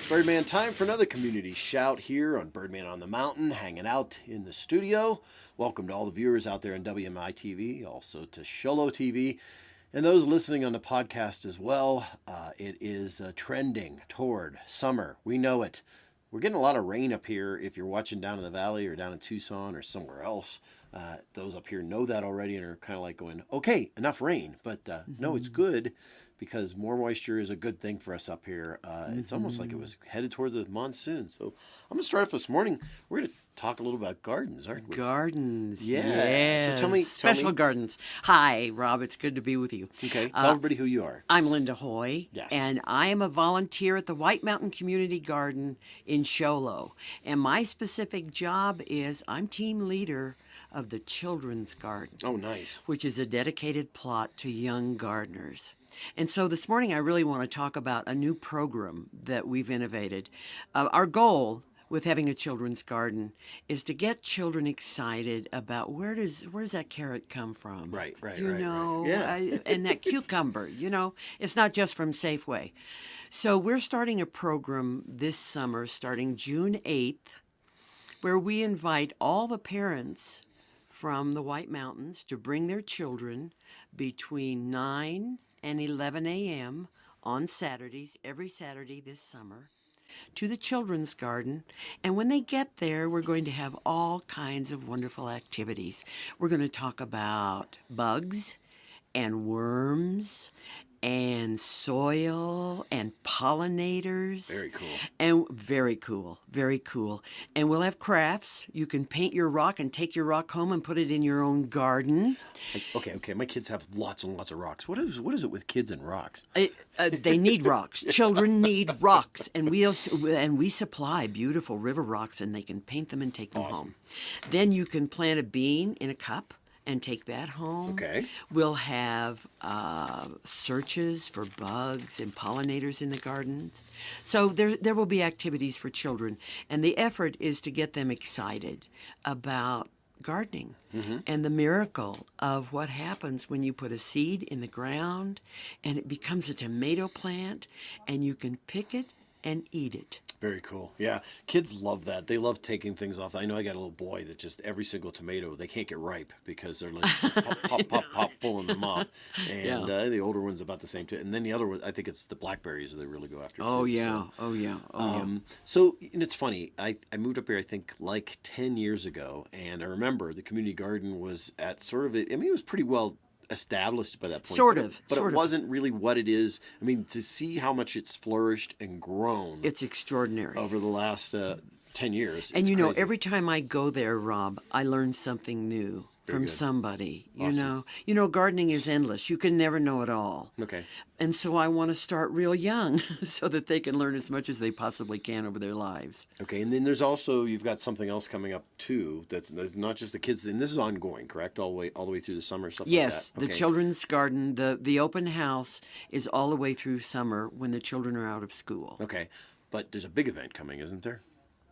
it's Birdman time for another community shout here on Birdman on the Mountain, hanging out in the studio. Welcome to all the viewers out there on WMI TV, also to Sholo TV, and those listening on the podcast as well. It is trending toward summer. We know it. We're getting a lot of rain up here. If you're watching down in the valley or down in Tucson or somewhere else, those up here know that already and are kind of like going, okay, enough rain. But no, it's good, because more moisture is a good thing for us up here. It's almost like it was headed toward the monsoon. So I'm going to start off this morning. We're going to talk a little about gardens, aren't we? Gardens. Yeah. So tell me. Special gardens. Hi, Rob. It's good to be with you. Okay. Tell everybody who you are. I'm Linda Hoy. Yes. And I am a volunteer at the White Mountain Community Garden in Sholo. And my specific job is I'm team leader of the Children's Garden. Oh, nice. Which is a dedicated plot to young gardeners. And so this morning I really want to talk about a new program that we've innovated. Our goal with having a children's garden is to get children excited about where does that carrot come from? Right. You know, Yeah. And that cucumber, it's not just from Safeway. So we're starting a program this summer, starting June 8th, where we invite all the parents from the White Mountains to bring their children between 9 and 11 a.m. on Saturdays, every Saturday this summer, to the Children's Garden. And when they get there, we're going to have all kinds of wonderful activities. We're going to talk about bugs and worms and soil and pollinators. Very cool. And very cool. And we'll have crafts. You can paint your rock and take your rock home and put it in your own garden. Okay. My kids have lots and lots of rocks. What is it with kids and rocks? They need rocks. Children need rocks, and we supply beautiful river rocks, and they can paint them and take them home. Then you can plant a bean in a cup and take that home. Okay. We'll have searches for bugs and pollinators in the gardens. So there will be activities for children, and the effort is to get them excited about gardening and the miracle of what happens when you put a seed in the ground and it becomes a tomato plant and you can pick it and eat it. Very cool. Yeah, kids love that. They love taking things off. I know I got a little boy that just every single tomato, they can't get ripe because they're like pop, pulling them off. And the older one's about the same too. And then the other one, I think it's the blackberries that they really go after too. Oh yeah. So, and it's funny, I moved up here, I think, like 10 years ago. And I remember the community garden was at sort of, it was pretty well established by that point. But it wasn't really what it is. I mean, to see how much it's flourished and grown. It's extraordinary. Over the last 10 years. And crazy. Every time I go there, Rob, I learn something new from somebody. Awesome. You know, gardening is endless. You can never know it all. Okay. And so I want to start real young so that they can learn as much as they possibly can over their lives. Okay, and then there's also, you've got something else coming up too. That's not just the kids, and this is ongoing, correct? All the way through the summer, stuff like that. Yes, the Children's Garden, the open house is all the way through summer when the children are out of school. Okay, but there's a big event coming, isn't there?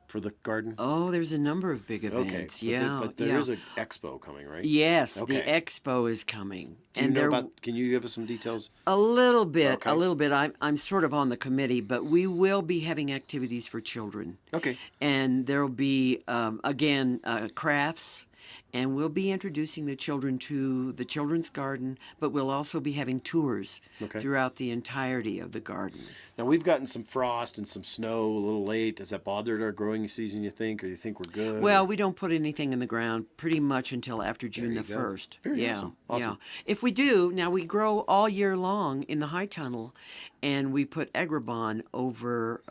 For the garden? Oh, there's a number of big events. Okay, but there is an expo coming, right? Yes, the expo is coming. Can you give us some details? A little bit. Okay. I'm sort of on the committee, but we will be having activities for children. Okay. And there will be, crafts. And we'll be introducing the children to the Children's Garden, but we'll also be having tours throughout the entirety of the garden. Now, we've gotten some frost and some snow a little late. Has that bothered our growing season, you think, or you think we're good? Well, we don't put anything in the ground pretty much until after June the 1st. Very awesome. Yeah. If we do, now we grow all year long in the high tunnel, and we put agribon over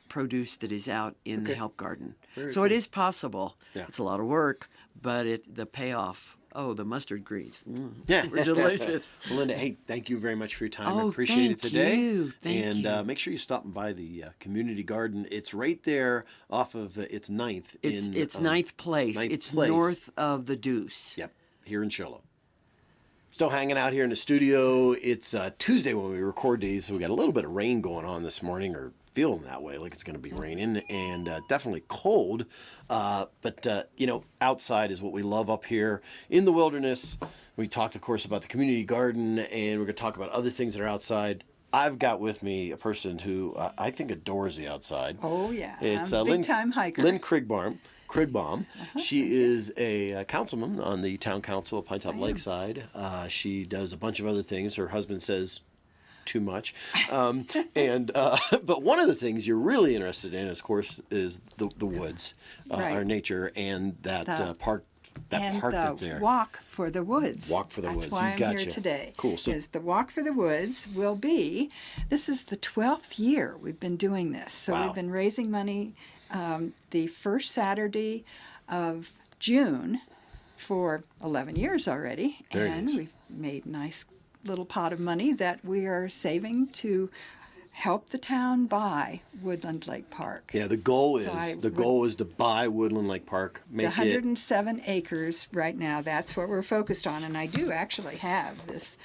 produce that is out in the help garden. Very cool. It is possible. Yeah. It's a lot of work, but the payoff, the mustard greens. Yeah. They're delicious. Well, Linda, hey, thank you very much for your time. Oh, I appreciate it today. Thank you. And make sure you're stopping by the community garden. It's right there off of, it's 9th. It's 9th Place. It's north of the Deuce. Yep, here in Sholo. Still hanging out here in the studio. It's Tuesday when we record these, so we got a little bit of rain going on this morning, or feeling that way, like it's going to be raining, and definitely cold. But outside is what we love up here in the wilderness. We talked, of course, about the community garden, and we're going to talk about other things that are outside. I've got with me a person who I think adores the outside. Oh, yeah. It's I'm a Lynn, big-time hiker. Lynn Krigbaum. She is a councilman on the town council of Pinetop Lakeside. She does a bunch of other things. Her husband says too much. But one of the things you're really interested in, of course, is the woods, our nature, and that park. That park that's there. Walk for the Woods. Walk for the Woods. That's why I'm here today. Cool. So the Walk for the Woods will be, this is the 12th year we've been doing this. So we've been raising money the first Saturday of June for 11 years already. Very nice. We've made a nice little pot of money that we are saving to help the town buy Woodland Lake Park. Yeah, the goal is to buy Woodland Lake Park. The 107 acres right now. That's what we're focused on, and I do actually have this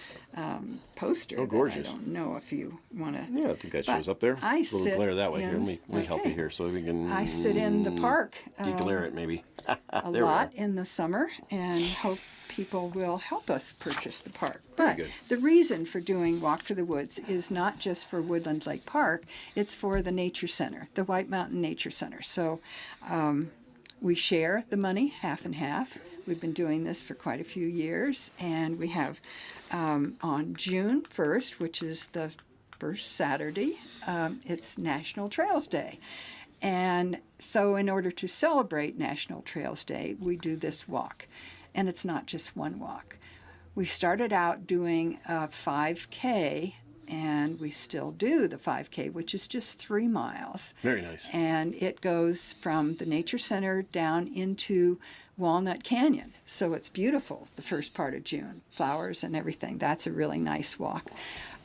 poster. Oh, gorgeous! I don't know if you want to. Yeah, I think that shows up there. I a little glare that way. Here, let me help you here so we can. I sit in the park. Deglare it maybe. A lot in the summer, and hope people will help us purchase the park. But the reason for doing Walk for the Woods is not just for Woodland Lake Park, it's for the Nature Center, the White Mountain Nature Center. So we share the money half and half. We've been doing this for quite a few years, and we have on June 1st, which is the first Saturday, it's National Trails Day. And so in order to celebrate National Trails Day, we do this walk. And it's not just one walk. We started out doing a 5K, and we still do the 5K, which is just 3 miles. Very nice. And it goes from the Nature Center down into Walnut Canyon. So it's beautiful, the first part of June. Flowers and everything. That's a really nice walk.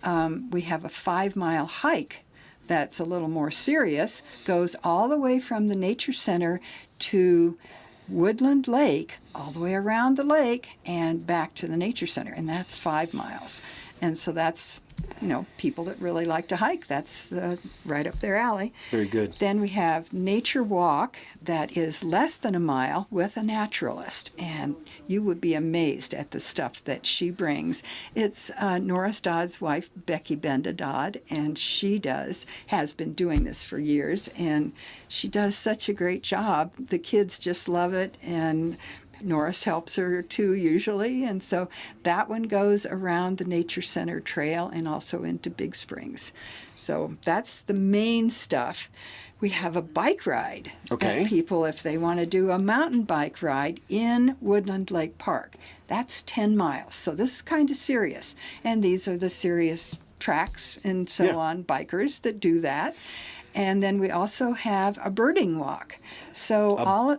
We have a 5-mile hike that's a little more serious, goes all the way from the Nature Center to Woodland Lake, all the way around the lake and back to the Nature Center, and that's 5 miles. And so that's, people that really like to hike, that's right up their alley. Very good. Then we have Nature Walk that is less than a mile with a naturalist, and you would be amazed at the stuff that she brings. It's Norris Dodd's wife, Becky Benda Dodd, and she has been doing this for years, and she does such a great job. The kids just love it, and Norris helps her too usually, and so that one goes around the Nature Center Trail and also into Big Springs. So that's the main stuff. We have a bike ride that people, if they want to do a mountain bike ride in Woodland Lake Park, that's 10 miles. So this is kind of serious, and these are the serious tracks and so on, bikers that do that. And then we also have a birding walk. So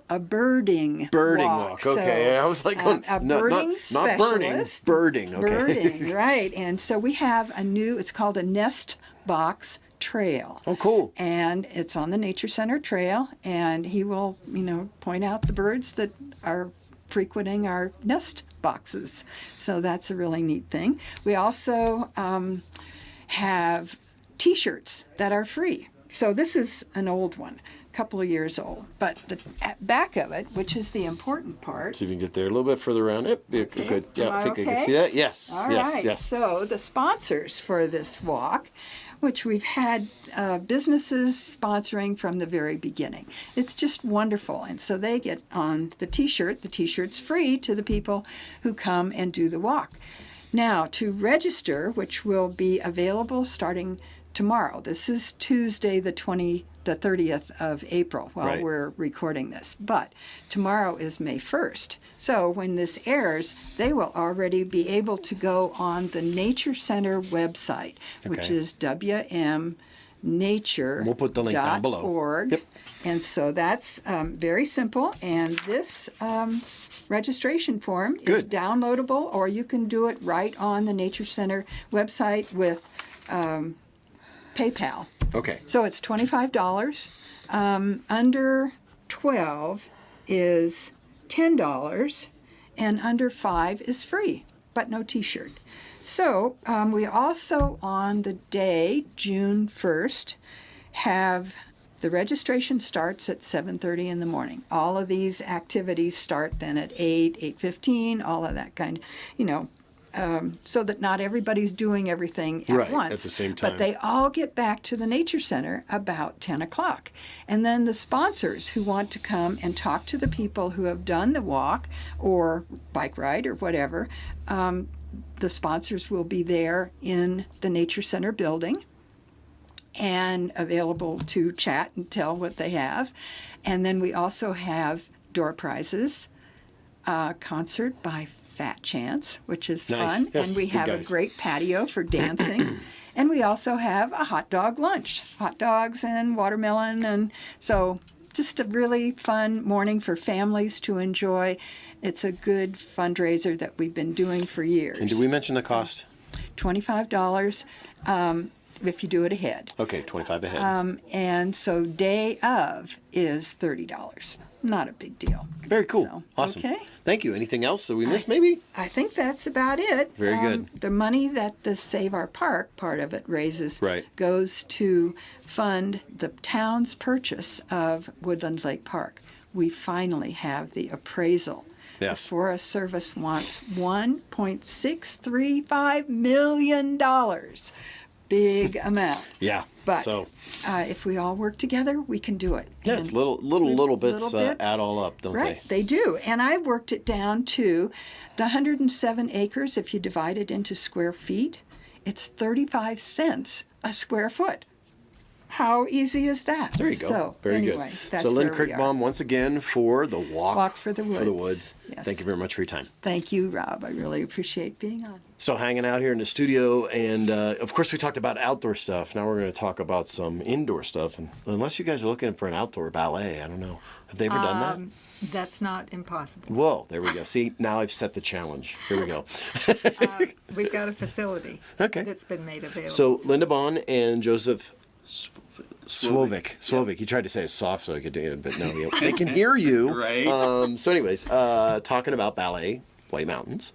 a birding walk. Okay, so, I was like, birding specialist. Not burning, birding. Okay. Birding, right. And so we have it's called a Nest Box Trail. Oh, cool. And it's on the Nature Center Trail, and he will, point out the birds that are frequenting our nest boxes. So that's a really neat thing. We also have T-shirts that are free. So this is an old one, a couple of years old. But the back of it, which is the important part. See if you can get there a little bit further around it. Good. Yeah, I think I can okay? see that. Yes. All yes. right. Yes. So the sponsors for this walk, which we've had businesses sponsoring from the very beginning. It's just wonderful. And so they get on the T-shirt. The T-shirt's free to the people who come and do the walk. Now, to register, which will be available starting tomorrow. This is Tuesday, the 30th of April while we're recording this. But tomorrow is May 1st. So when this airs, they will already be able to go on the Nature Center website, which is wmnature.org. We'll put the link down below. Yep. And so that's very simple. And this registration form is downloadable, or you can do it right on the Nature Center website with PayPal. Okay. So it's $25. Under 12 is $10, and under 5 is free, but no T-shirt. So we also, on the day, June 1st, have the registration starts at 7:30 in the morning. All of these activities start then at 8, 8:15, all of that kind, so that not everybody's doing everything at Right, once. at the same time. But they all get back to the Nature Center about 10 o'clock. And then the sponsors who want to come and talk to the people who have done the walk or bike ride or whatever, the sponsors will be there in the Nature Center building and available to chat and tell what they have. And then we also have door prizes, concert by Fat Chance, which is Nice. fun. Yes, And we good have guys. a great patio for dancing. And we also have a hot dog lunch, hot dogs and watermelon. And so just a really fun morning for families to enjoy. It's a good fundraiser that we've been doing for years. And did we mention the cost? $25 if you do it ahead. Okay, 25 ahead. And so day of is $30. Not a big deal. Very cool. So, Awesome. okay. Thank you. Anything else that we missed, maybe? I think that's about it. Very good. The money that the Save Our Park part of it raises Right. goes to fund the town's purchase of Woodland Lake Park. We finally have the appraisal. Yes. The Forest Service wants $1.635 million. Big amount. Yeah. But so, if we all work together, we can do it. yeah, it's little bits little bit. add all up, don't Right, they? they do. And I worked it down to the 107 acres. If you divide it into square feet, it's 35 cents a square foot. How easy is that? There you go. So, Very anyway, good. That's So Lynn where we are. Krigbaum, once again, for the Walk for the Woods. Yes. Thank you very much for your time. Thank you, Rob. I really appreciate being on. So hanging out here in the studio, and of course we talked about outdoor stuff. Now we're going to talk about some indoor stuff. And unless you guys are looking for an outdoor ballet, I don't know. Have they ever done that? That's not impossible. Whoa, there we go. See, now I've set the challenge. Here we go. We've got a facility Okay. that's been made available. So to Linda us. Bohn and Joseph Swovick. Swovick. He tried to say it soft so he could do it, but no, they can hear you. Right. So anyways, talking about ballet, White Mountains.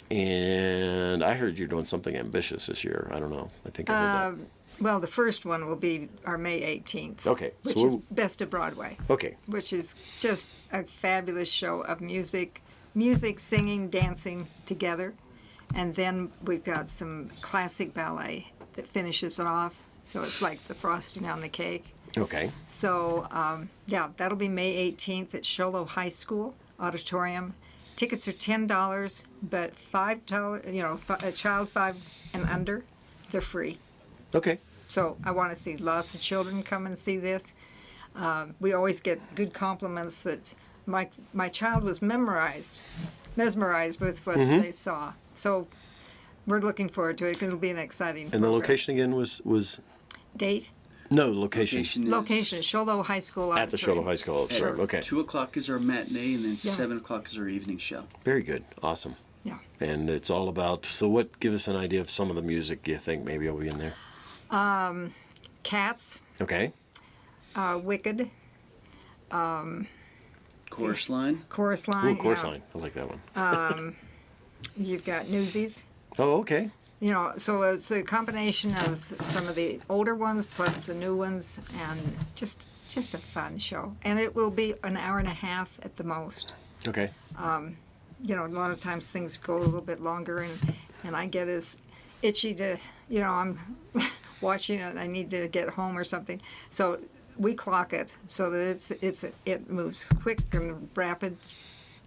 And I heard you're doing something ambitious this year. I don't know. I think I heard Well, the first one will be our May 18th. Okay, Which so is we're- Best of Broadway. that. Okay. Which is just a fabulous show of music, singing, dancing together. And then we've got some classic ballet that finishes it off. So it's like the frosting on the cake. Okay. So, yeah, that'll be May 18th at Sholo High School Auditorium. Tickets are $10, but $5, a child 5 and under, they're free. Okay. So I want to see lots of children come and see this. We always get good compliments that my child was mesmerized with what they saw. So we're looking forward to it. It'll be an exciting And the program. location again was Date? no location Location, Sholo High School at the Sholo Auditorium. High School. Sure. Okay. 2 o'clock is our matinee, and then Yeah. 7 o'clock is our evening show. Very good. Awesome. Yeah. And it's all about. So what? Give us an idea of some of the music you think maybe will be in there. Cats, Okay. Wicked, Chorus line. Chorus Ooh, Line. Chorus yeah. Line. I like that one. You've got Newsies. Oh, okay. So it's a combination of some of the older ones plus the new ones, and just a fun show. And it will be an hour and a half at the most. Okay. A lot of times things go a little bit longer, and I get as itchy to, I'm watching it, I need to get home or something. So we clock it so that it moves quick and rapid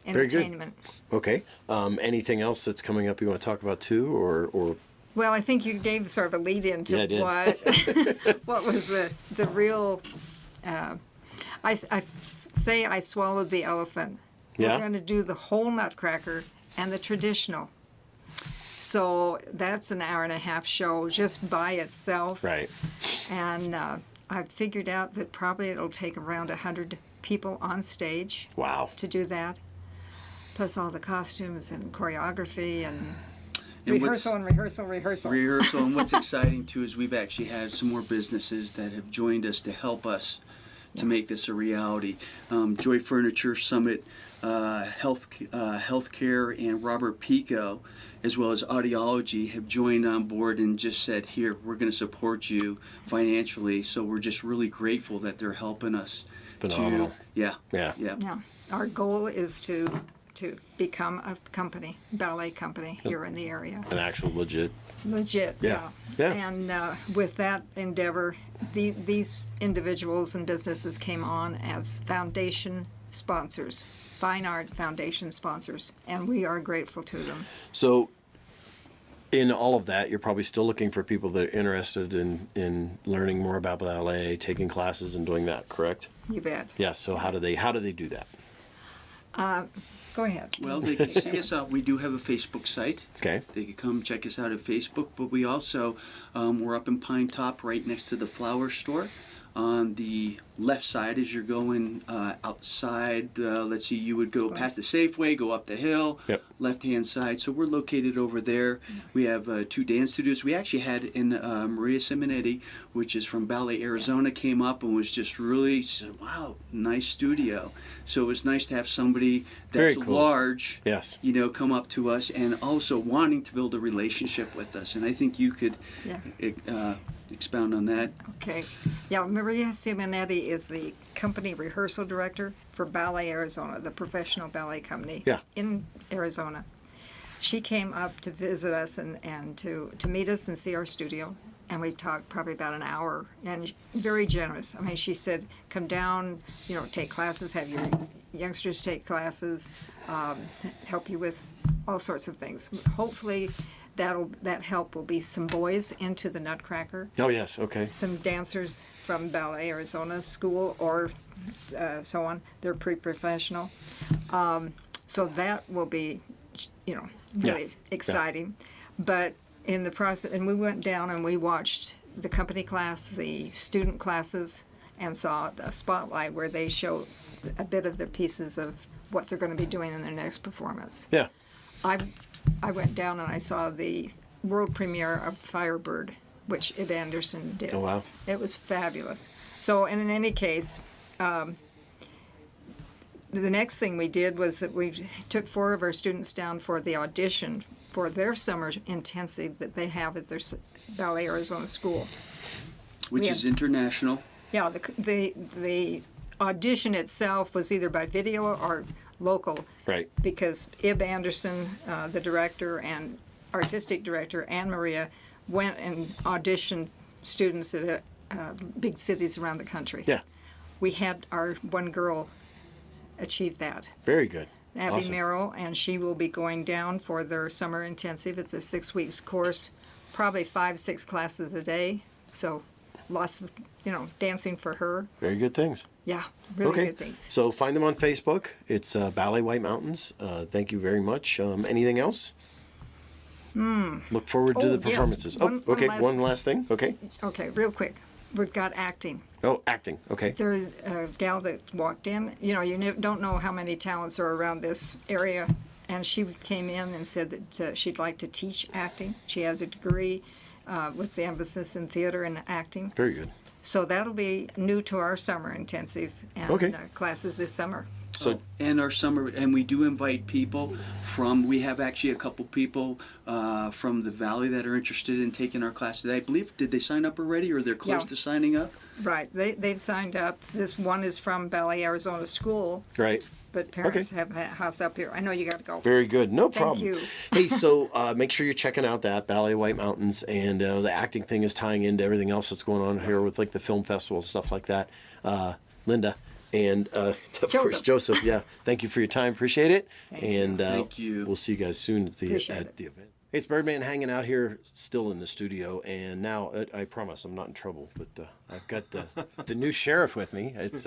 Very good. entertainment. Okay. Anything else that's coming up you want to talk about too, or Well, I think you gave sort of a lead into Yeah, I did. what was the real. I say I swallowed the elephant. Yeah? We're going to do the whole Nutcracker and the traditional. So that's an hour and a half show just by itself. right? And I've figured out that probably it'll take around 100 people on stage Wow. to do that, plus all the costumes and choreography and And rehearsal. Rehearsal. And what's exciting too is we've actually had some more businesses that have joined us to help us to make this a reality. Joy Furniture Summit, Healthcare, and Robert Pico, as well as Audiology, have joined on board and just said, "Here, we're going to support you financially." So we're just really grateful that they're helping us. Phenomenal. Yeah. Yeah. Yeah, our goal is to to become a company, ballet company here in the area. An actual legit. Legit, Yeah. yeah. Yeah. And with that endeavor, these individuals and businesses came on as foundation sponsors, fine art foundation sponsors, and we are grateful to them. So in all of that, you're probably still looking for people that are interested in learning more about ballet, taking classes and doing that, correct? You bet. Yeah, so how do they do that? Go ahead. Well, they can see us out. We do have a Facebook site. Okay. They can come check us out at Facebook, but we also, we're up in Pinetop right next to the flower store. On the left side as you're going outside, let's see, you would go past the Safeway, go up the hill, Yep. left-hand side. So we're located over there. We have 2 dance studios. We actually had in Maria Simonetti, which is from Ballet, Arizona, came up and was just really, wow, nice studio. So it was nice to have somebody Very that's cool. large, Yes. you know, come up to us and also wanting to build a relationship with us. And I think you could expound on that. Okay. Yeah, Maria Simonetti is the company rehearsal director for Ballet Arizona, the professional ballet company in Arizona. She came up to visit us and to meet us and see our studio. And we talked probably about an hour, and very generous. I mean, she said, come down, you know, take classes, have your youngsters take classes, help you with all sorts of things. Hopefully that help will be some boys into the Nutcracker, Oh, yes, okay. some dancers from Ballet Arizona School or so on. They're pre-professional. So that will be, you know, really exciting. But in the process, and we went down and we watched the company class, the student classes, and saw a spotlight where they show a bit of the pieces of what they're going to be doing in their next performance. Yeah. I went down and I saw the world premiere of Firebird, which Ib Anderson did. Oh, wow. It was fabulous. So, and in any case, the next thing we did was that we took 4 of our students down for the audition for their summer intensive that they have at their Ballet Arizona school. Which is international. Yeah, the audition itself was either by video or local. Right. Because Ib Anderson, the director and artistic director, and Maria went and auditioned students at big cities around the country. Yeah. We had our one girl achieve that. Very good. Abby Awesome. Merrill, and she will be going down for their summer intensive. It's a 6 weeks course, probably 5-6 classes a day. So lots of, you know, dancing for her. Very good things. Yeah, really Okay. good things. So find them on Facebook. It's Ballet White Mountains. Thank you very much. Anything else? Look forward to Oh, the yes. performances. One Okay. last- One last thing. Okay. Okay, real quick. We've got acting. Oh, acting. Okay. There's a gal that walked in. You know, don't know how many talents are around this area. And she came in and said that she'd like to teach acting. She has a degree with the emphasis in theater and acting. Very good. So that'll be new to our summer intensive and Okay. Classes this summer. So And our summer, and we do invite people from, we have actually a couple people from the Valley that are interested in taking our classes. I believe, did they sign up already, or they're close Yeah. to signing up? Right, they've signed up. This one is from Ballet Arizona School, right. but parents have a house up here. I know you got to go. Very good. No Thank problem. you. Hey, so make sure you're checking out that Ballet White Mountains, and the acting thing is tying into everything else that's going on here with like the film festival stuff like that. Linda and of course Joseph. Yeah, thank you for your time. Appreciate it. And Thank you. We'll see you guys soon at the Appreciate it. event. Hey, it's Birdman hanging out here, still in the studio, and now I promise I'm not in trouble, but I've got the new sheriff with me. It's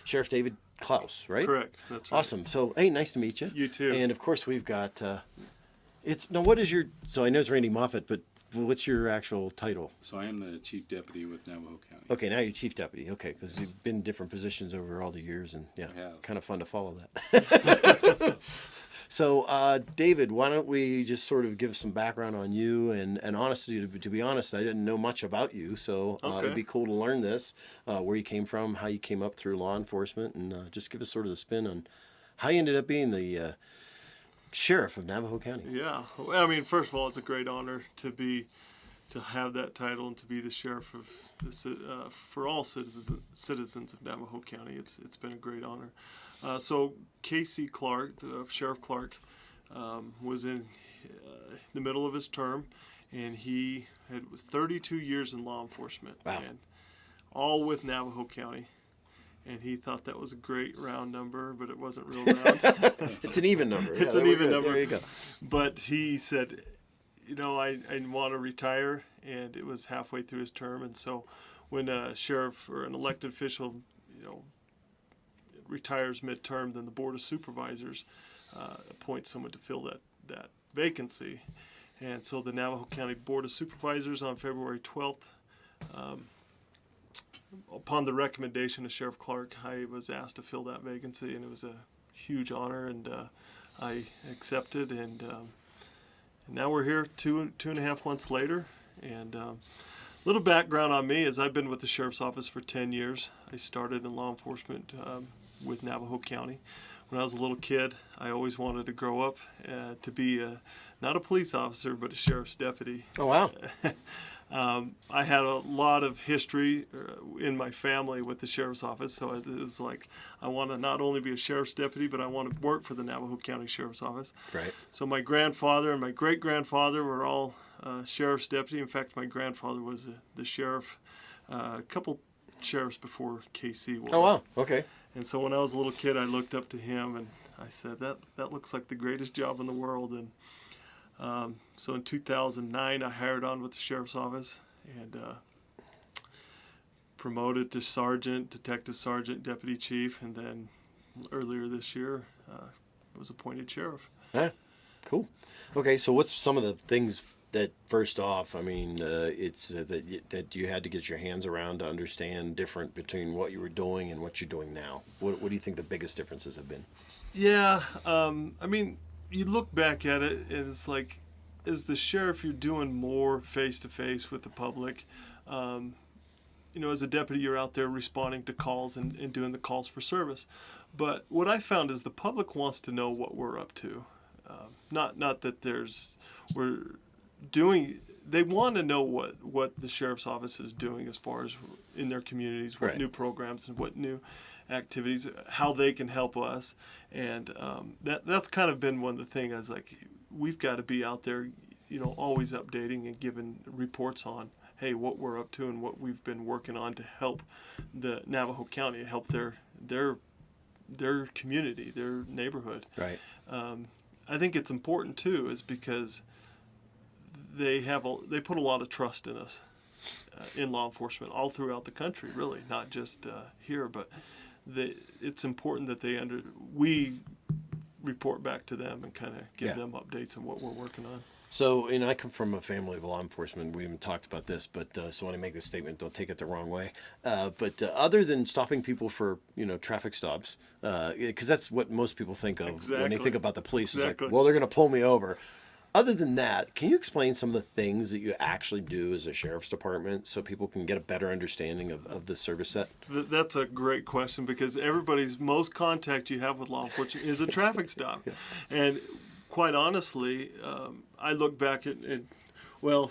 Sheriff David Klaus, right? Correct. That's right. Awesome. So, hey, nice to meet you. You too. And of course, we've got. What is your? So I know it's Randy Moffett, but what's your actual title? So I am the Chief Deputy with Navajo County. Okay, now you're Chief Deputy. Okay, because you've been in different positions over all the years, and I have. kind of fun to follow that. So, David, why don't we just sort of give some background on you? And honestly, to be honest, I didn't know much about you, so Okay. it'd be cool to learn this, where you came from, how you came up through law enforcement, and just give us sort of the spin on how you ended up being the sheriff of Navajo County. Yeah. Well, I mean, first of all, it's a great honor to have that title and to be the sheriff of for all citizens of Navajo County. It's been a great honor. So Casey Clark, Sheriff Clark, was in the middle of his term, and he had 32 years in law enforcement, Wow. and all with Navajo County. And he thought that was a great round number, but it wasn't real round. It's an even number. It's Yeah, an even number. There you go. But he said, I want to retire, and it was halfway through his term. And so when a sheriff or an elected official, retires midterm, then the Board of Supervisors appoints someone to fill that vacancy. And so the Navajo County Board of Supervisors on February 12th, upon the recommendation of Sheriff Clark, I was asked to fill that vacancy, and it was a huge honor, and I accepted, and now we're here two and a half months later. And a little background on me is I've been with the Sheriff's Office for 10 years. I started in law enforcement with Navajo County. When I was a little kid, I always wanted to grow up to be not a police officer, but a sheriff's deputy. Oh, wow. I had a lot of history in my family with the sheriff's office, so it was like I want to not only be a sheriff's deputy, but I want to work for the Navajo County Sheriff's Office. Right. So my grandfather and my great-grandfather were all sheriff's deputy. In fact, my grandfather was the sheriff, a couple sheriffs before KC was. Oh, wow. Okay. And so when I was a little kid, I looked up to him, and I said, that looks like the greatest job in the world. And so in 2009, I hired on with the Sheriff's Office and promoted to sergeant, detective sergeant, deputy chief, and then earlier this year, I was appointed sheriff. Yeah, cool. Okay, so what's some of the things that, first off, I mean, it's that you had to get your hands around to understand different between what you were doing and what you're doing now? What do you think the biggest differences have been? Yeah, I mean, you look back at it, and it's like, as the sheriff, you're doing more face-to-face with the public. As a deputy, you're out there responding to calls and doing the calls for service. But what I found is the public wants to know what we're up to. Not that they want to know what the sheriff's office is doing as far as in their communities, what Right. new programs and what new activities, how they can help us. And that's kind of been one of the things. I was like, we've got to be out there, always updating and giving reports on, hey, what we're up to and what we've been working on to help the Navajo County, help their community, their neighborhood. Right. I think it's important too, is because they put a lot of trust in us in law enforcement all throughout the country, really, not just here, but it's important that we report back to them and kind of give them updates on what we're working on. So, I come from a family of law enforcement. We haven't talked about this, but so when I make this statement, don't take it the wrong way. But other than stopping people for, traffic stops, because that's what most people think of when they think about the police. It's like, well, they're going to pull me over. Other than that, can you explain some of the things that you actually do as a sheriff's department so people can get a better understanding of the service set? That's a great question, because everybody's most contact you have with law enforcement is a traffic stop. Yeah. And quite honestly, I look back at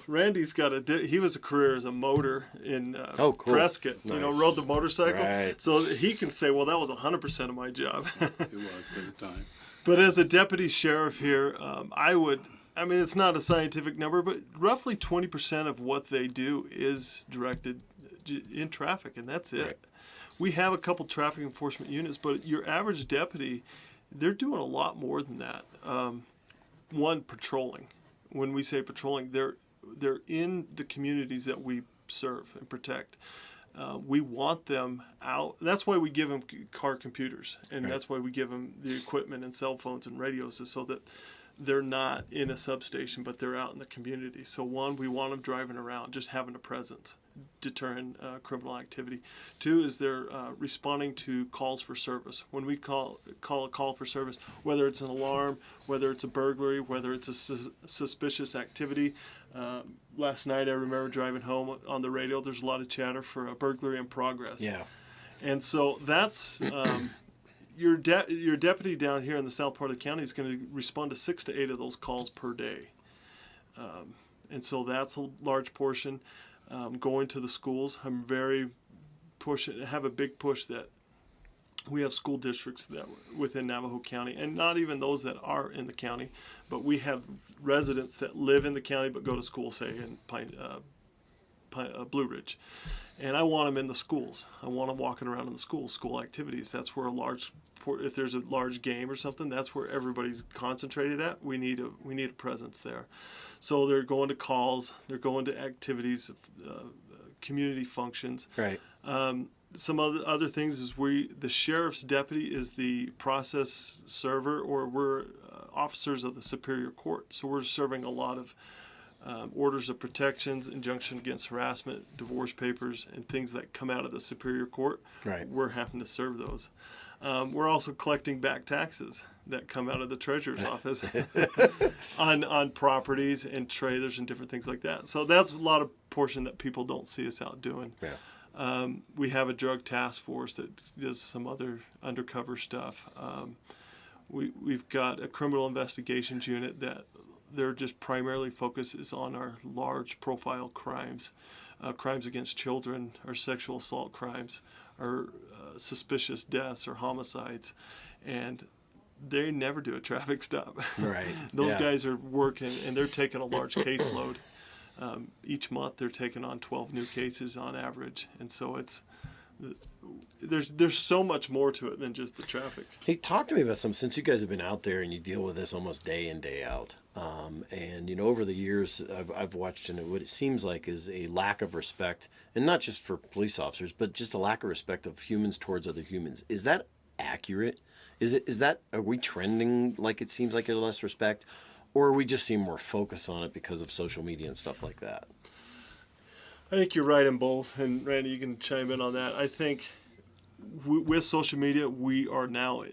Randy's he was a career as a motor in cool. Prescott, Nice. Rode the motorcycle. Right. So he can say, well, that was 100% of my job. It was at the time. But as a deputy sheriff here, it's not a scientific number, but roughly 20% of what they do is directed in traffic, and that's it. Right. We have a couple traffic enforcement units, but your average deputy, they're doing a lot more than that. One, patrolling. When we say patrolling, they're in the communities that we serve and protect. We want them out. That's why we give them car computers, and right. That's why we give them the equipment and cell phones and radios, is so that they're not in a substation, but they're out in the community. So one, we want them driving around, just having a presence, deterring criminal activity. Two is they're responding to calls for service. When we call a call for service, whether it's an alarm, whether it's a burglary, whether it's a suspicious activity. Last night I remember driving home on the radio, there's a lot of chatter for a burglary in progress. Yeah. And so that's... Your deputy down here in the south part of the county is going to respond to 6 to 8 of those calls per day. And so that's a large portion. Going to the schools, I'm have a big push that We have school districts that within Navajo County, and not even those that are in the county, but we have residents that live in the county but go to school, say in Blue Ridge. And I want them in the schools. I want them walking around in the schools, school activities. That's where if there's a large game or something, that's where everybody's concentrated at. We need a presence there. So they're going to calls, they're going to activities, community functions. Right. Some other things is the sheriff's deputy is the process server, or we're officers of the Superior Court. So we're serving a lot of orders of protections, injunction against harassment, divorce papers, and things that come out of the Superior Court. Right. We're having to serve those. We're also collecting back taxes that come out of the treasurer's office on properties and trailers and different things like that. So that's a lot of portion that people don't see us out doing. Yeah. We have a drug task force that does some other undercover stuff. We've got a criminal investigations unit that their just primarily focus is on our large profile crimes, crimes against children, or sexual assault crimes, or suspicious deaths or homicides, and they never do a traffic stop. Right. Those guys are working, and they're taking a large caseload. Each month they're taking on 12 new cases on average, and so there's so much more to it than just the traffic. Hey, talk to me about since you guys have been out there and you deal with this almost day in, day out. And over the years I've watched, and what it seems like is a lack of respect, and not just for police officers, but just a lack of respect of humans towards other humans. Is that accurate? Are we trending like it seems like a less respect? Or are we just seeing more focus on it because of social media and stuff like that? I think you're right in both, and Randy, you can chime in on that. I think with social media, we are now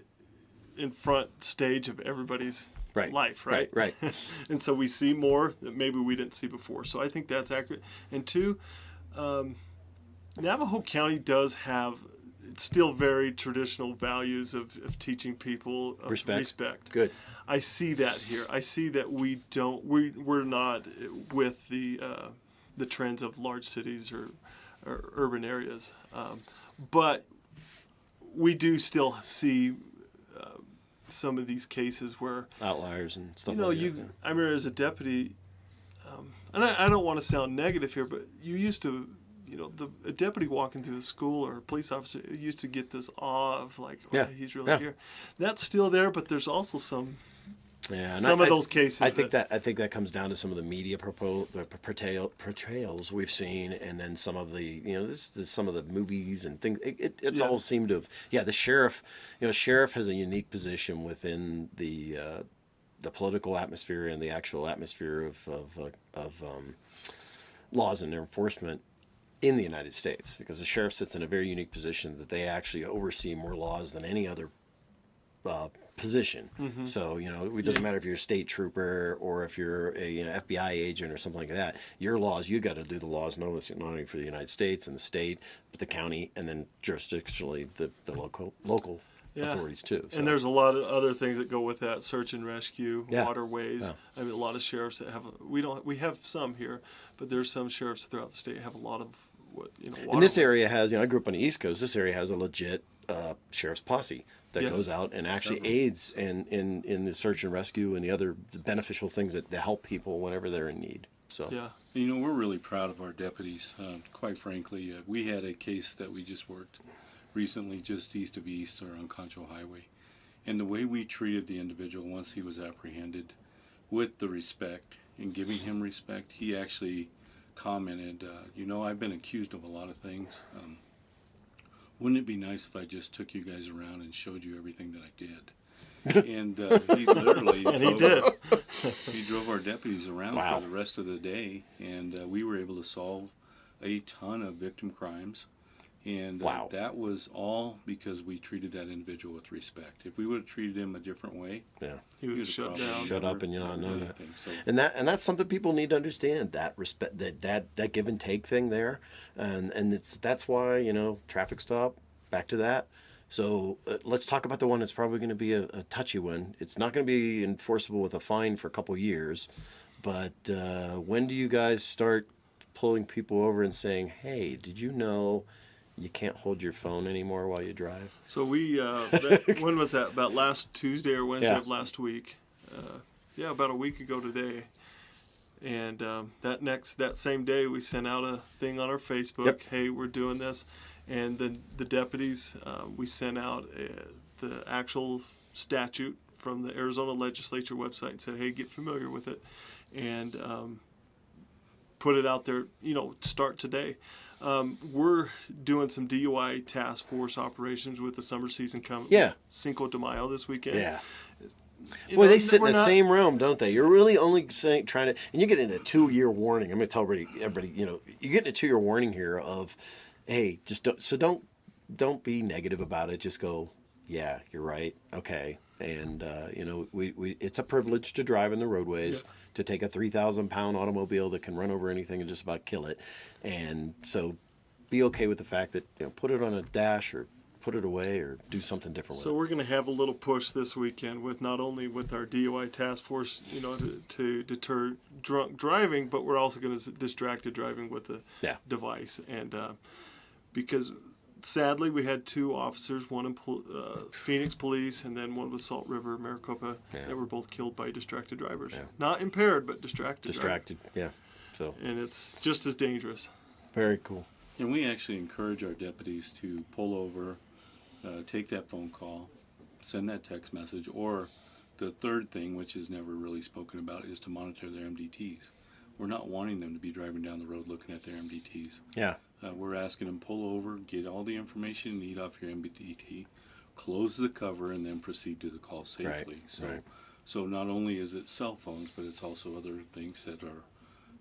in front stage of everybody's life, right? Right. And so we see more that maybe we didn't see before. So I think that's accurate. And two, Navajo County does have still very traditional values of teaching people of respect. Good. I see that here. I see that we're not with the trends of large cities or urban areas, but we do still see some of these cases where outliers and stuff. I remember as a deputy, and I don't want to sound negative here, but you used to. A deputy walking through the school or a police officer used to get this awe of like, he's really here. That's still there, but there's also some of those cases. I think that comes down to some of the media portrayals we've seen, and then some of the some of the movies and things. It's all seemed to have. The sheriff. Sheriff has a unique position within the political atmosphere and the actual atmosphere of laws and enforcement in the United States, because the sheriff sits in a very unique position that they actually oversee more laws than any other position. Mm-hmm. So, it doesn't matter if you're a state trooper or if you're a FBI agent or something like that. Your laws, you got to do the laws not only for the United States and the state, but the county, and then jurisdictionally the local authorities too. So. And there's a lot of other things that go with that: search and rescue, waterways. Yeah. I mean, a lot of sheriffs that have. We have some here, but there's some sheriffs throughout the state have a lot of waterways. And this area has. I grew up on the East Coast. This area has a legit sheriff's posse that goes out and actually aids in the search and rescue and the other beneficial things that help people whenever they're in need. So we're really proud of our deputies. Quite frankly, we had a case that we just worked recently just east of East or on Concho Highway, and the way we treated the individual once he was apprehended, with the respect and giving him respect, he actually commented, I've been accused of a lot of things. Wouldn't it be nice if I just took you guys around and showed you everything that I did? And he literally he drove our deputies around for the rest of the day, and we were able to solve a ton of victim crimes. And that was all because we treated that individual with respect. If we would have treated him a different way, he would have shut up and not know that. So. And that's something people need to understand, that respect, that give and take thing there, and that's why traffic stop. Back to that. So let's talk about the one that's probably going to be a touchy one. It's not going to be enforceable with a fine for a couple years, but when do you guys start pulling people over and saying, "Hey, did you know you can't hold your phone anymore while you drive. So we, when was that? About last Tuesday or Wednesday of last week. About a week ago today. And that same day, we sent out a thing on our Facebook. Hey, we're doing this. And then the deputies, we sent out the actual statute from the Arizona legislature website and said, hey, get familiar with it. And put it out there, start today. We're doing some DUI task force operations with the summer season coming. Cinco de Mayo this weekend. Yeah. Boy, they sit in the same realm, don't they? You're really only trying to, and you get in a 2-year warning. I'm going to tell everybody, you get in a 2-year warning here of, hey, just don't be negative about it. Just go, yeah, you're right. Okay. And, it's a privilege to drive in the roadways, to take a 3,000-pound automobile that can run over anything and just about kill it. And so be okay with the fact that, put it on a dash or put it away or do something different with it. So we're going to have a little push this weekend with not only with our DUI task force, to deter drunk driving, but we're also going to distracted driving with the device. And because sadly we had 2 officers, one in Phoenix Police and then one with Salt River, Maricopa, that were both killed by distracted drivers. Yeah. Not impaired, but distracted. Yeah. So. And it's just as dangerous. Very cool. And we actually encourage our deputies to pull over, take that phone call, send that text message, or the third thing, which is never really spoken about, is to monitor their MDTs. We're not wanting them to be driving down the road looking at their MDTs. Yeah. We're asking them pull over, get all the information you need off your MDT, close the cover, and then proceed to the call safely. So not only is it cell phones, but it's also other things that are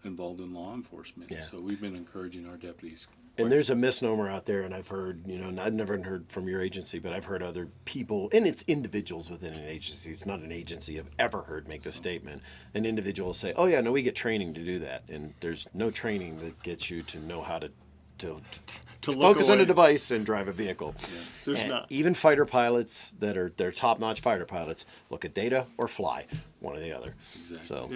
involved in law enforcement. Yeah. So we've been encouraging our deputies. And there's a misnomer out there, and I've heard, and I've never heard from your agency, but I've heard other people, and it's individuals within an agency. It's not an agency I've ever heard make the statement. An individual will say, oh, yeah, no, we get training to do that. And there's no training that gets you to know how to focus on a device and drive a vehicle. Yeah. There's not. Even fighter pilots they're top-notch fighter pilots look at data or fly, one or the other. Exactly. So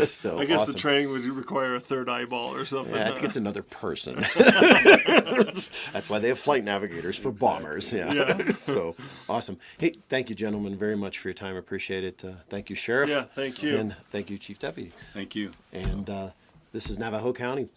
so I guess the training would require a third eyeball or something. Yeah, I think it's another person. That's why they have flight navigators for bombers. Yeah. So awesome. Hey, thank you, gentlemen, very much for your time. I appreciate it. Thank you, Sheriff. Yeah, thank you. And thank you, Chief Deputy. Thank you. And this is Navajo County.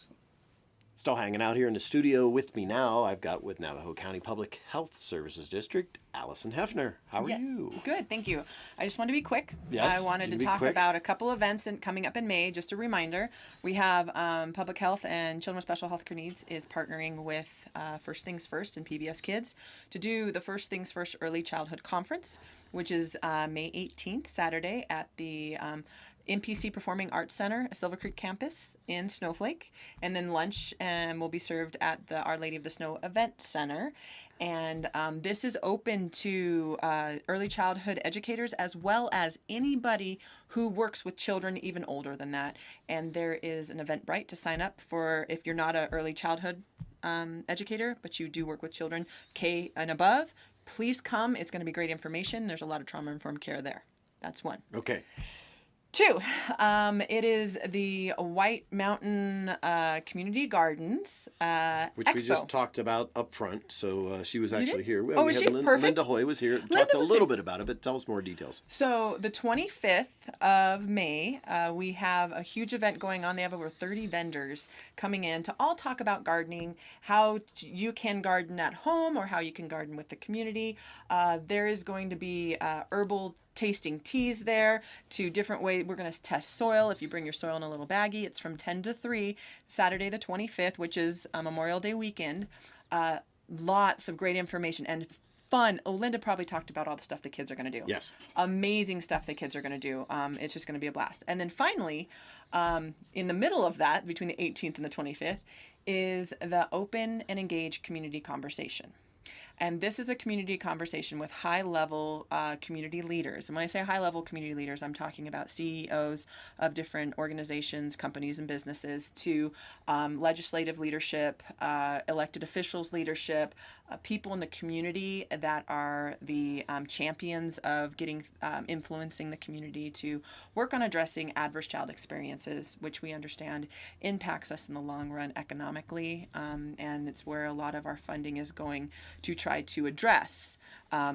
Still hanging out here in the studio with me now. I've got with Navajo County Public Health Services District, Allison Hephner. How are you? Good, thank you. I just wanted to be quick. Yes, I wanted to talk about a couple events coming up in May. Just a reminder, we have Public Health and Children with Special Healthcare Needs is partnering with First Things First and PBS Kids to do the First Things First Early Childhood Conference, which is May 18th, Saturday, at the MPC Performing Arts Center, Silver Creek campus in Snowflake, and then lunch will be served at the Our Lady of the Snow Event Center. And this is open to early childhood educators as well as anybody who works with children even older than that. And there is an Eventbrite to sign up for if you're not an early childhood educator, but you do work with children K and above. Please come. It's going to be great information. There's a lot of trauma-informed care there. That's one. Okay. 2, it is the White Mountain Community Gardens which Expo. we just talked about up front. So she was actually here. Oh, was she? Perfect. Linda Hoy was here. Talked a little bit about it, but tell us more details. So the 25th of May, we have a huge event going on. They have over 30 vendors coming in to all talk about gardening, how you can garden at home or how you can garden with the community. There is going to be herbal tasting teas there, to different ways. We're going to test soil. If you bring your soil in a little baggie, it's from 10 to 3, Saturday the 25th, which is Memorial Day weekend. Lots of great information and fun. Linda probably talked about all the stuff the kids are going to do. Yes. Amazing stuff the kids are going to do. It's just going to be a blast. And then finally, in the middle of that, between the 18th and the 25th, is the Open and Engaged Community Conversation. And this is a community conversation with high-level community leaders. And when I say high-level community leaders, I'm talking about CEOs of different organizations, companies, and businesses, to legislative leadership, elected officials leadership, people in the community that are the champions of influencing the community to work on addressing adverse child experiences, which we understand impacts us in the long run economically, and it's where a lot of our funding is going to try to address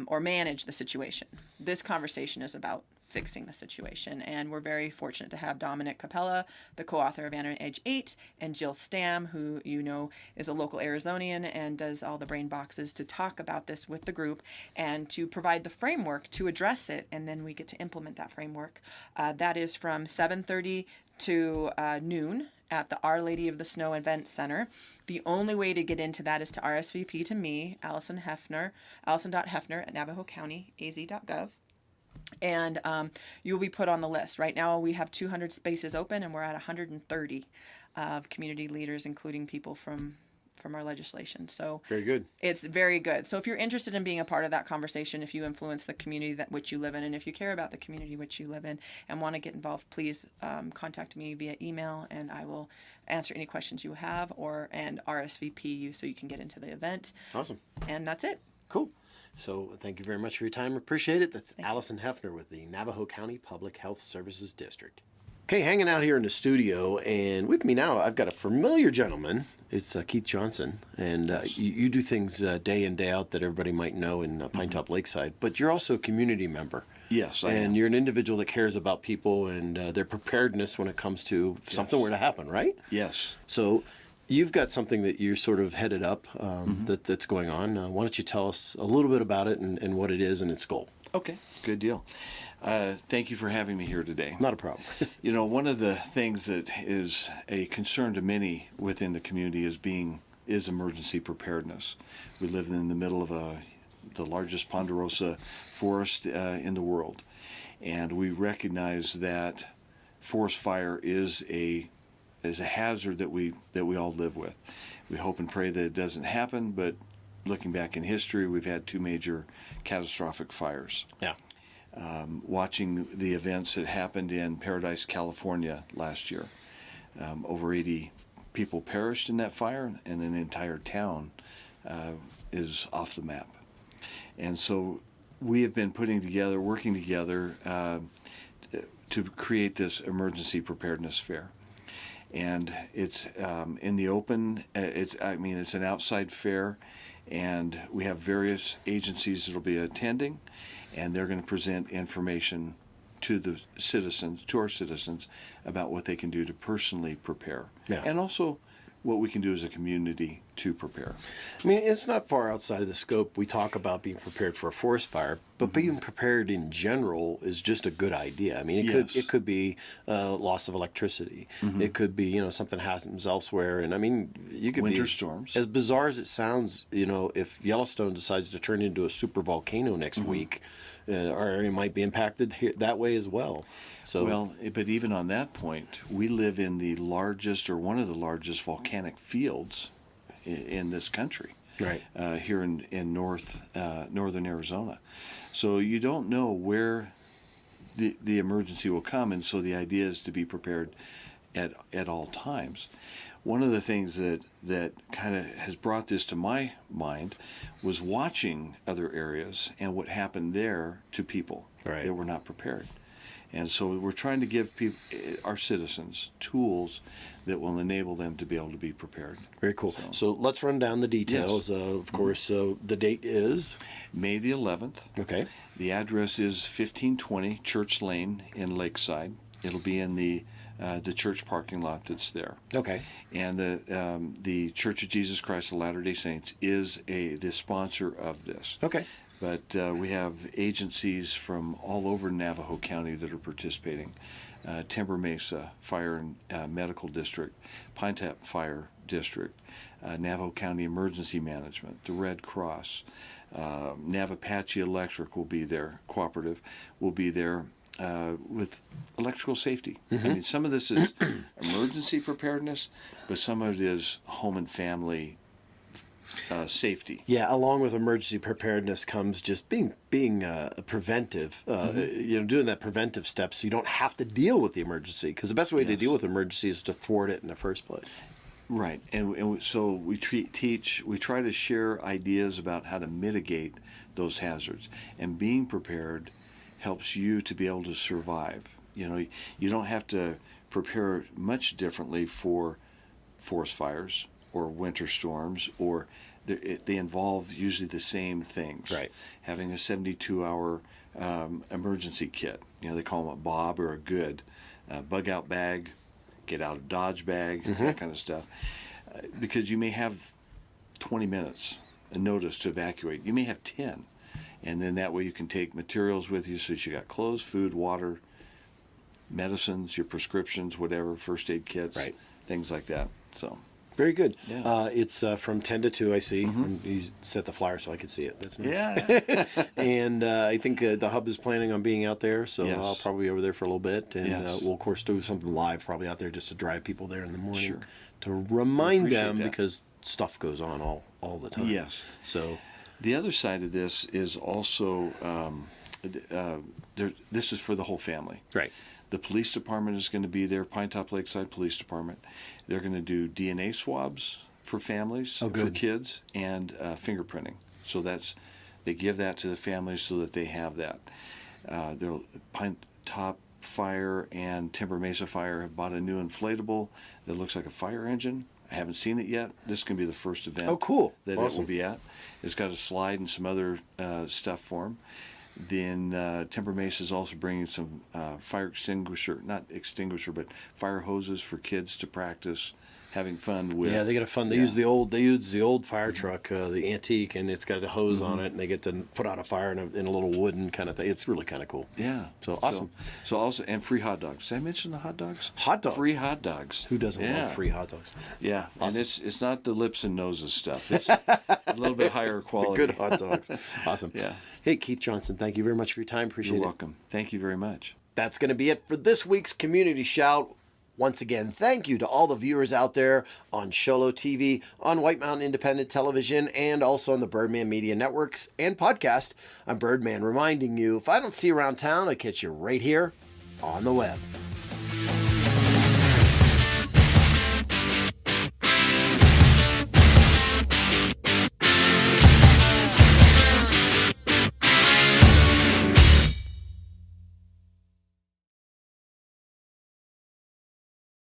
or manage the situation. This conversation is about fixing the situation, and we're very fortunate to have Dominic Capella, the co-author of Anna Age 8, and Jill Stam, who you know is a local Arizonian and does all the brain boxes, to talk about this with the group and to provide the framework to address it, and then we get to implement that framework. That is from 7:30 to noon at the Our Lady of the Snow Event Center. The only way to get into that is to RSVP to me, Allison Hephner, allison.hephner@navajocountyaz.gov. And you'll be put on the list. Right now we have 200 spaces open, and we're at 130 of community leaders, including people from our legislation. So Very good. it's very good. So if you're interested in being a part of that conversation, if you influence the community that which you live in, and if you care about the community which you live in and want to get involved, please contact me via email, and I will answer any questions you have and RSVP you so you can get into the event. Awesome. And that's it. Cool. So thank you very much for your time. Appreciate it. That's Allison Hephner with the Navajo County Public Health Services District. Okay, hanging out here in the studio, and with me now, I've got a familiar gentleman. It's Keith Johnson, and you do things day in, day out that everybody might know in Pinetop, Lakeside, but you're also a community member. Yes, I am. And you're an individual that cares about people and their preparedness when it comes to if something were to happen, right? Yes. So you've got something that you're sort of headed up that's going on. Why don't you tell us a little bit about it and what it is and its goal? Okay, good deal. Thank you for having me here today. Not a problem. You know, one of the things that is a concern to many within the community is emergency preparedness. We live in the middle of the largest ponderosa forest in the world, and we recognize that forest fire is a hazard that we all live with. We hope and pray that it doesn't happen, but looking back in history, we've had 2 major catastrophic fires. Yeah. Watching the events that happened in Paradise, California last year. Over 80 people perished in that fire, and an entire town is off the map. And so we have been working together to create this emergency preparedness fair. And it's in the open. It's an outside fair, and we have various agencies that will be attending, and they're going to present information to our citizens about what they can do to personally prepare, and also what we can do as a community to prepare. I mean, it's not far outside of the scope. We talk about being prepared for a forest fire, but being prepared in general is just a good idea. I mean, it could be loss of electricity. It could be, something happens elsewhere. And I mean, you could winter be storms. As bizarre as it sounds, if Yellowstone decides to turn into a super volcano next week, our area might be impacted that way as well. So, well, but even on that point, we live in the largest or one of the largest volcanic fields in this country, right here in northern Arizona. So you don't know where the emergency will come, and so the idea is to be prepared at all times. One of the things that kind of has brought this to my mind was watching other areas and what happened there to people that were not prepared. And so we're trying to give our citizens tools that will enable them to be able to be prepared. Very cool. So let's run down the details. Yes. Of course, the date is? May the 11th. Okay. The address is 1520 Church Lane in Lakeside. It'll be in the church parking lot that's there. Okay. And the Church of Jesus Christ of Latter-day Saints is the sponsor of this. Okay. But we have agencies from all over Navajo County that are participating. Timber Mesa Fire and Medical District, Pinetop Fire District, Navajo County Emergency Management, the Red Cross, Navapache Electric will be there, cooperative will be there with electrical safety. I mean, some of this is emergency preparedness, but some of it is home and family safety. Yeah, along with emergency preparedness comes just being preventive. Doing that preventive step, so you don't have to deal with the emergency. Because the best way to deal with emergency is to thwart it in the first place. Right, and so we try to share ideas about how to mitigate those hazards, and being prepared helps you to be able to survive. You don't have to prepare much differently for forest fires or winter storms, or they involve usually the same things. Right. Having a 72-hour emergency kit, they call them a BOB or a GOOD, bug out bag, get out of Dodge bag, that kind of stuff. Because you may have 20 minutes a notice to evacuate. You may have 10. And then that way you can take materials with you, so you got clothes, food, water, medicines, your prescriptions, whatever, first aid kits, things like that. So very good. Yeah. It's from 10 to 2, I see. And you set the flyer so I could see it. That's nice. Yeah. And I think the hub is planning on being out there, so Yes. I'll probably be over there for a little bit. And Yes. we'll, of course, do something live probably out there just to drive people there in the morning. Sure. To remind appreciate them, that. because stuff goes on all the time. Yes. So The other side of this is also, this is for the whole family. right. The police department is going to be there, Pinetop Lakeside Police Department. They're going to do DNA swabs for families, for good. kids, and fingerprinting. So they give that to the families so that they have that. Pinetop Fire and Timber Mesa Fire have bought a new inflatable that looks like a fire engine. I haven't seen it yet. This can be the first event. Oh, cool. That Awesome. it will be at. It's got a slide and some other stuff for them. Then Timber Mesa is also bringing some fire hoses for kids to practice having fun with. Yeah, they get a fun. They use the old fire truck, the antique, and it's got a hose on it, and they get to put out a fire in a little wooden kind of thing. It's really kind of cool. Yeah. So awesome. So also, and free hot dogs. Did I mention the hot dogs? Hot dogs. Free hot dogs. Who doesn't love free hot dogs? Yeah. Awesome. And it's not the lips and noses stuff. It's a little bit higher quality. Good hot dogs. Awesome. Yeah. Hey, Keith Johnson, thank you very much for your time. Appreciate You're it. welcome. Thank you very much. That's going to be it for this week's Community Shout. Once again, thank you to all the viewers out there on Sholo TV, on White Mountain Independent Television, and also on the Birdman Media Networks and podcast. I'm Birdman, reminding you, if I don't see you around town, I catch you right here on the web.